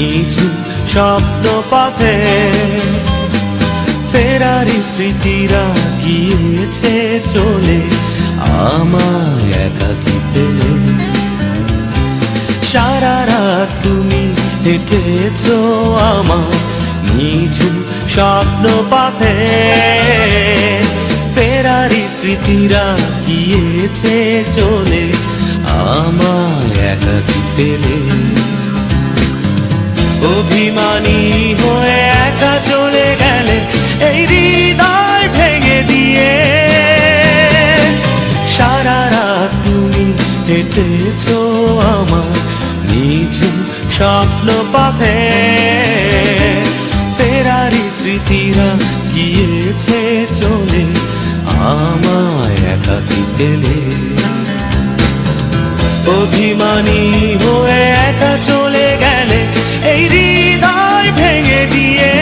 নিঝুম স্বপ্ন পথে ফেরারি স্মৃতিরা গিয়েছে চলে আমায় একাকী ফেলে। সারা রাত তুমি হেঁটেছো আমার নিঝুম স্বপ্ন পথে ফেরারি স্মৃতিরা গিয়েছে চলে আমায় একাকী ফেলে। অভিমানী হয়ে একা চলে গেলে এই হৃদয় ভেঙে দিয়ে। সারা রাত তুমি হেঁটেছো আমার নিঝুম স্বপ্ন পথে ফেরারি স্মৃতিরা গিয়েছে চলে আমায় একাকী ফেলে। অভিমানী হয়ে একা চলে গেলে এই হৃদয় ভেঙে দিয়ে।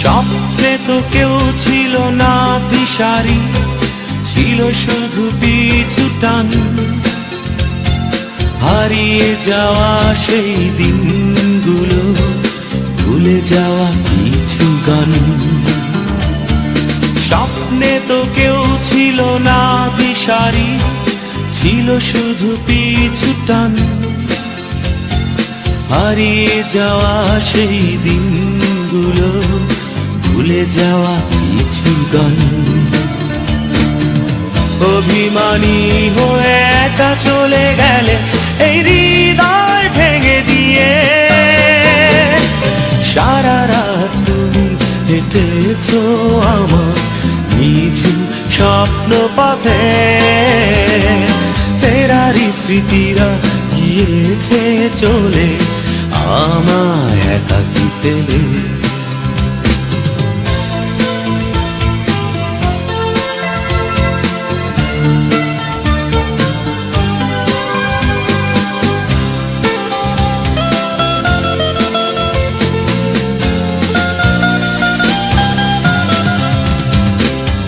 স্বপ্নে তো কেউ ছিল না দিশারি, ছিল শুধু পিছু টান। হারিয়ে যাওয়া সেই দিনগুলো, ভুলে যাওয়া কিছু গান। স্বপ্নে তো কেউ ছিল না দিশারি, ছিল শুধু পিছু টান। হারিয়ে যাওয়া সেই দিনগুলো, ভুলে যাওয়া কিছু গান। অভিমানী হয়ে একা চলে গেলে এই হৃদয় ভেঙে দিয়ে। সারা রাত তুমি হেঁটেছো আমার নিঝুম স্বপ্ন পথে ফেরারি স্মৃতিরা গিয়েছে চলে আমায় একাকী ফেলে।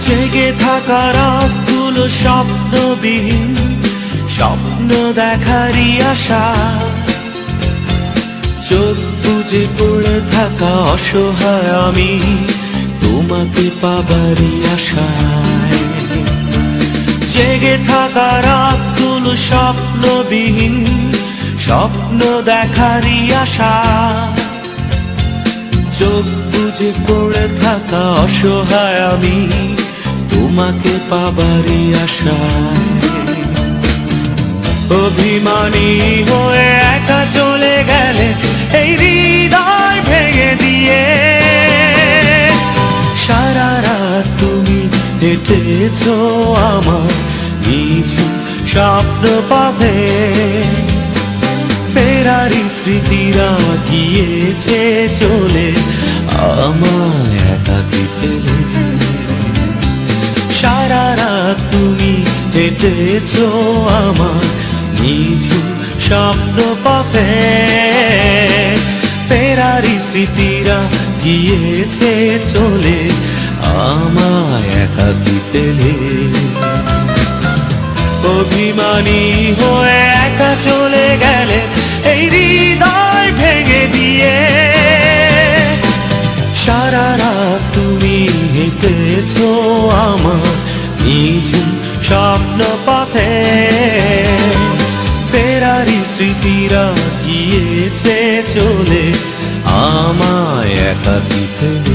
জেগে থাকা রাতগুলো স্বপ্নবিহীন, স্বপ্ন দেখারই আশা। চোখ বুজে পড়ে থাকা অসহায় আমি তোমাকে পাবারই আশায়। জেগে থাকা রাতগুলো স্বপ্নবিহীন, স্বপ্ন দেখারই আশা। চোখ বুজে পড়ে থাকা অসহায় আমি তোমাকে পাবারই আশায়। অভিমানী হয়ে একা চলে গেলে এই হৃদয় ভেঙে দিয়ে। সারা রাত তুমি হেঁটেছো আমার নিঝুম স্বপ্ন পথে ফেরারি স্মৃতিরা গিয়েছে চলে আমায় একাকী ফেলে। সারা রাত তুমি হেঁটেছো আমার নিঝুম স্বপ্ন পথে ফেরারি স্মৃতিরা গিয়েছে চলে আমায় একাকী ফেলে। অভিমানী হয়ে একা চলে গেলে এই হৃদয় ভেঙে দিয়ে। সারা রাত তুমি হেঁটেছো আমার নিঝুম স্বপ্ন পথে ফেরারি স্মৃতিরা গিয়েছে চলে আমায় একাকী ফেলে।